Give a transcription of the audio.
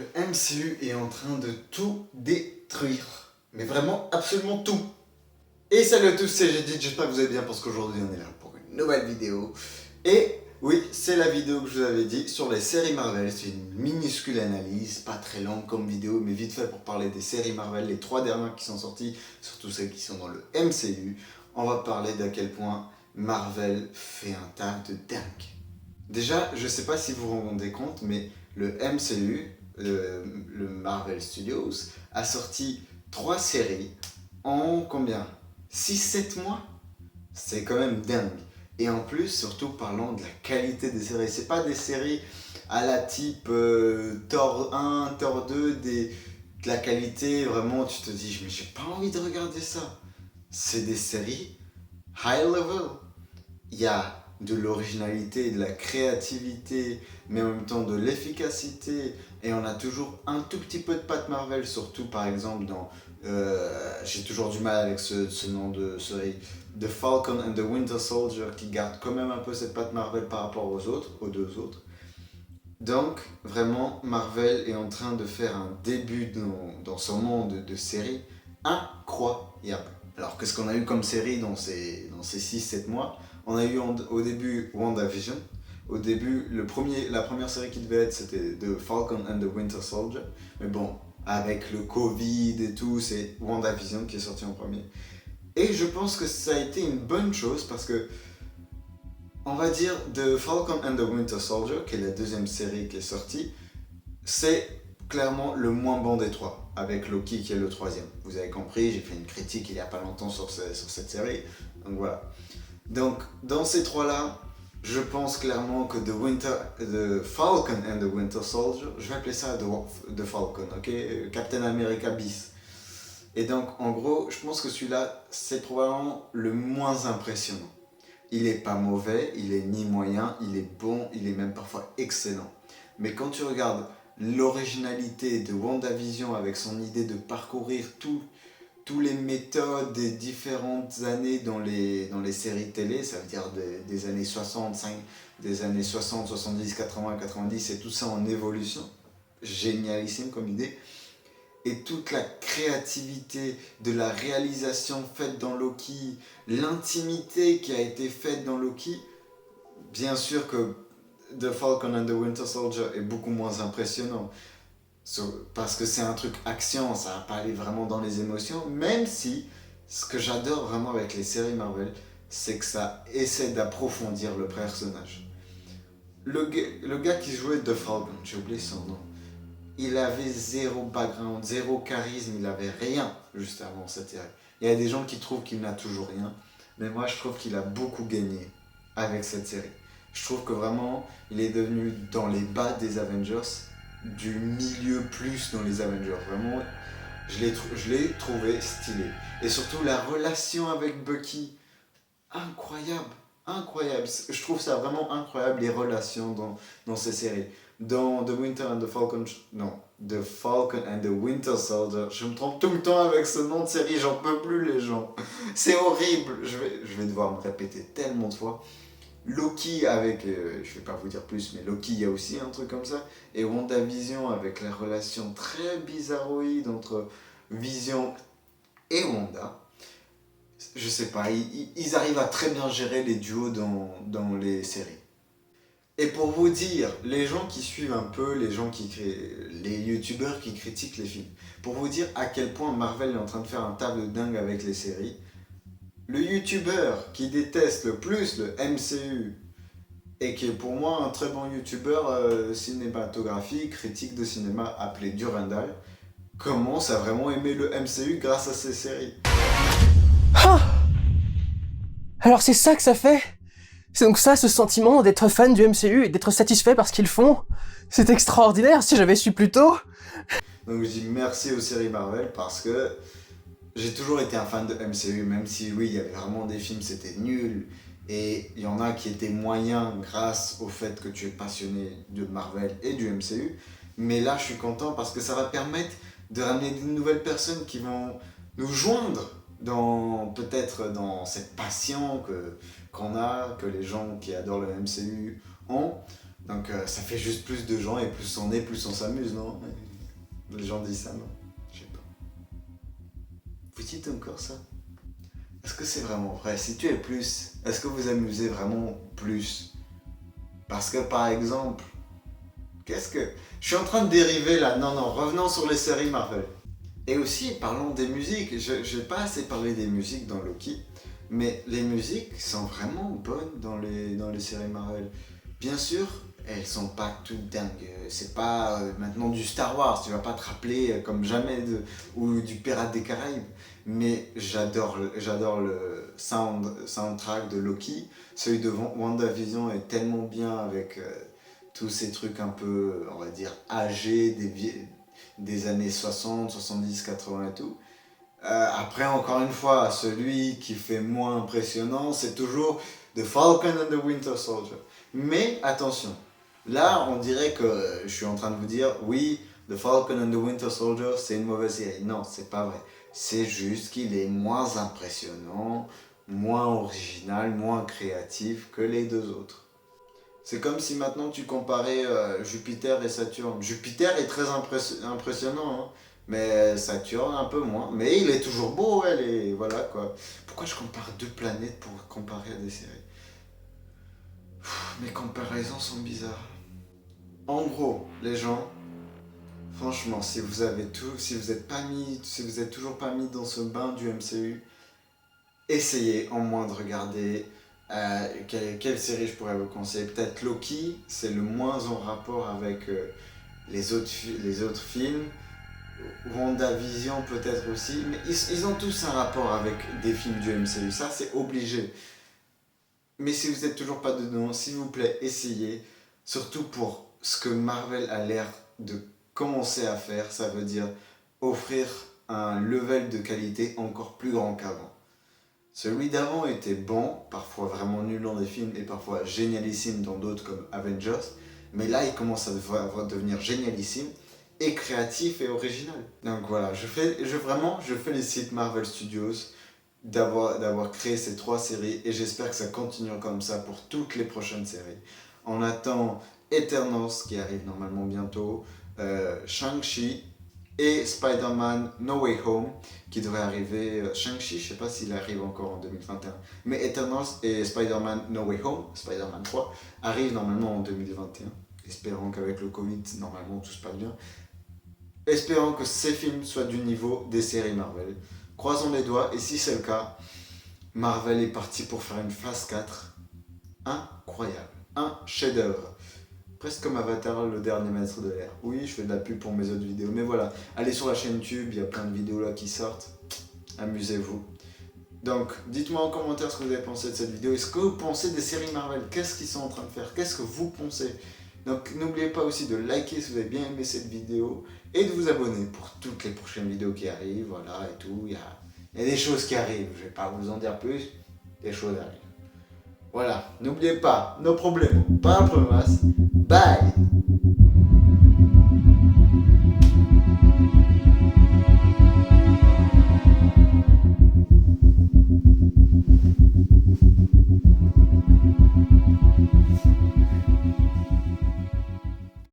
Le MCU est en train de tout détruire. Mais vraiment, absolument tout. Et salut à tous, c'est Jedid, j'espère que vous allez bien parce qu'aujourd'hui on est là pour une nouvelle vidéo. Et oui, c'est la vidéo que je vous avais dit sur les séries Marvel. C'est une minuscule analyse, pas très longue comme vidéo, mais vite fait pour parler des séries Marvel, les 3 dernières qui sont sorties, surtout celles qui sont dans le MCU. On va parler d'à quel point Marvel fait un taf de dingue. Déjà, je sais pas si vous vous rendez compte, mais le MCU, le Marvel Studios, a sorti 3 séries en combien 6-7 mois. C'est quand même dingue. Et en plus, surtout parlant de la qualité des séries. C'est pas des séries à la type Thor 1, Thor 2, de la qualité vraiment, tu te dis, mais j'ai pas envie de regarder ça. C'est des séries high level. Il y a de l'originalité, de la créativité, mais en même temps de l'efficacité. Et on a toujours un tout petit peu de patte Marvel, surtout par exemple dans... j'ai toujours du mal avec ce nom de série. The Falcon and the Winter Soldier, qui garde quand même un peu cette patte Marvel par rapport aux deux autres. Donc, vraiment, Marvel est en train de faire un début dans son monde de séries incroyable. Alors, qu'est-ce qu'on a eu comme série dans ces 6-7 mois? On a eu au début WandaVision. Au début, la première série qui devait être, c'était The Falcon and the Winter Soldier. Mais bon, avec le Covid et tout, c'est WandaVision qui est sorti en premier. Et je pense que ça a été une bonne chose parce que, on va dire, The Falcon and the Winter Soldier, qui est la deuxième série qui est sortie, c'est clairement le moins bon des trois, avec Loki qui est le troisième. Vous avez compris, j'ai fait une critique il n'y a pas longtemps sur cette série, donc voilà. Donc, dans ces trois-là, je pense clairement que The Falcon and the Winter Soldier, je vais appeler ça The Falcon, ok? Captain America bis. Et donc, en gros, je pense que celui-là, c'est probablement le moins impressionnant. Il est pas mauvais, il est ni moyen, il est bon, il est même parfois excellent. Mais quand tu regardes l'originalité de WandaVision avec son idée de parcourir tous les méthodes des différentes années dans les séries télé, ça veut dire des années 65, des années 60, 70, 80, 90, et tout ça en évolution, génialissime comme idée. Et toute la créativité de la réalisation faite dans Loki, l'intimité qui a été faite dans Loki, bien sûr que The Falcon and the Winter Soldier est beaucoup moins impressionnant. Parce que c'est un truc action, ça va pas aller vraiment dans les émotions, même si ce que j'adore vraiment avec les séries Marvel, c'est que ça essaie d'approfondir le personnage. Le gars qui jouait The Falcon, j'ai oublié son nom, il avait zéro background, zéro charisme, il avait rien juste avant cette série. Il y a des gens qui trouvent qu'il n'a toujours rien, mais moi je trouve qu'il a beaucoup gagné avec cette série. Je trouve que vraiment, il est devenu dans les bas des Avengers, du milieu plus dans les Avengers. Vraiment, je l'ai trouvé stylé. Et surtout la relation avec Bucky, incroyable, incroyable. Je trouve ça vraiment incroyable, les relations dans ces séries. Dans The Winter and the Falcon, non, The Falcon and the Winter Soldier, je me trompe tout le temps avec ce nom de série, j'en peux plus les gens. C'est horrible, je vais devoir me répéter tellement de fois. Loki avec, je vais pas vous dire plus, mais Loki, il y a aussi un truc comme ça. Et WandaVision avec la relation très bizarroïde entre Vision et Wanda. Je sais pas, ils arrivent à très bien gérer les duos dans les séries. Et pour vous dire, les gens qui suivent un peu, les youtubeurs qui critiquent les films, pour vous dire à quel point Marvel est en train de faire un taf de dingue avec les séries, le youtubeur qui déteste le plus le MCU et qui est pour moi un très bon youtubeur cinématographique, critique de cinéma appelé Durandal, commence à vraiment aimer le MCU grâce à ces séries. Ah! Alors c'est ça que ça fait? C'est donc ça, ce sentiment d'être fan du MCU et d'être satisfait par ce qu'ils font? C'est extraordinaire, si j'avais su plus tôt! Donc je dis merci aux séries Marvel parce que j'ai toujours été un fan de MCU, même si oui, il y avait vraiment des films, c'était nul. Et il y en a qui étaient moyens grâce au fait que tu es passionné de Marvel et du MCU. Mais là, je suis content parce que ça va permettre de ramener de nouvelles personnes qui vont nous joindre peut-être dans cette passion qu'on a, que les gens qui adorent le MCU ont. Donc ça fait juste plus de gens et plus on est, plus on s'amuse, non? Les gens disent ça, non? Je sais pas. Vous dites encore ça? Est-ce que c'est vraiment vrai? Si tu es plus, est-ce que vous amusez vraiment plus? Parce que par exemple, qu'est-ce que... Je suis en train de dériver là. Non, non, revenons sur les séries Marvel. Et aussi, parlons des musiques. Je n'ai pas assez parlé des musiques dans Loki, mais les musiques sont vraiment bonnes dans les séries Marvel. Bien sûr, elles sont pas toutes dingues. C'est pas maintenant du Star Wars, tu vas pas te rappeler comme jamais ou du Pirate des Caraïbes. Mais j'adore le soundtrack de Loki. Celui de WandaVision est tellement bien avec tous ces trucs un peu, on va dire, âgés des années 60, 70, 80 et tout. Après, encore une fois, celui qui fait moins impressionnant, c'est toujours The Falcon and the Winter Soldier. Mais attention, là, on dirait que je suis en train de vous dire, oui, The Falcon and the Winter Soldier, c'est une mauvaise série. Non, c'est pas vrai. C'est juste qu'il est moins impressionnant, moins original, moins créatif que les deux autres. C'est comme si maintenant tu comparais Jupiter et Saturne. Jupiter est très impressionnant, hein, mais Saturne un peu moins. Mais il est toujours beau, elle est... Voilà quoi. Pourquoi je compare deux planètes pour comparer à des séries? Mes comparaisons sont bizarres. En gros, les gens, franchement, si vous êtes toujours pas mis dans ce bain du MCU, essayez au moins de regarder quelle série je pourrais vous conseiller. Peut-être Loki, c'est le moins en rapport avec les autres films. WandaVision peut-être aussi, mais ils ont tous un rapport avec des films du MCU, ça c'est obligé. Mais si vous n'êtes toujours pas dedans, s'il vous plaît, essayez. Surtout pour ce que Marvel a l'air de commencer à faire, ça veut dire offrir un level de qualité encore plus grand qu'avant. Celui d'avant était bon, parfois vraiment nul dans des films et parfois génialissime dans d'autres comme Avengers. Mais là, il commence à devenir génialissime et créatif et original. Donc voilà, je félicite Marvel Studios d'avoir créé ces 3 séries et j'espère que ça continuera comme ça pour toutes les prochaines séries. On attend Eternals qui arrive normalement bientôt, Shang-Chi et Spider-Man No Way Home qui devrait arriver. Shang-Chi, je sais pas s'il arrive encore en 2021, mais Eternals et Spider-Man No Way Home, Spider-Man 3, arrivent normalement en 2021. Espérons qu'avec le Covid, normalement tout se passe bien. Espérons que ces films soient du niveau des séries Marvel. Croisons les doigts, et si c'est le cas, Marvel est parti pour faire une phase 4 incroyable, un chef-d'œuvre. Presque comme Avatar, le dernier maître de l'air. Oui, je fais de la pub pour mes autres vidéos, mais voilà, allez sur la chaîne YouTube, il y a plein de vidéos là qui sortent, amusez-vous. Donc, dites-moi en commentaire ce que vous avez pensé de cette vidéo. Est-ce que vous pensez des séries Marvel? Qu'est-ce qu'ils sont en train de faire? Qu'est-ce que vous pensez? Donc, n'oubliez pas aussi de liker si vous avez bien aimé cette vidéo et de vous abonner pour toutes les prochaines vidéos qui arrivent, voilà, et tout. Il y a des choses qui arrivent, je vais pas vous en dire plus, des choses arrivent. Voilà, n'oubliez pas, nos problèmes, pas un problème. Bye!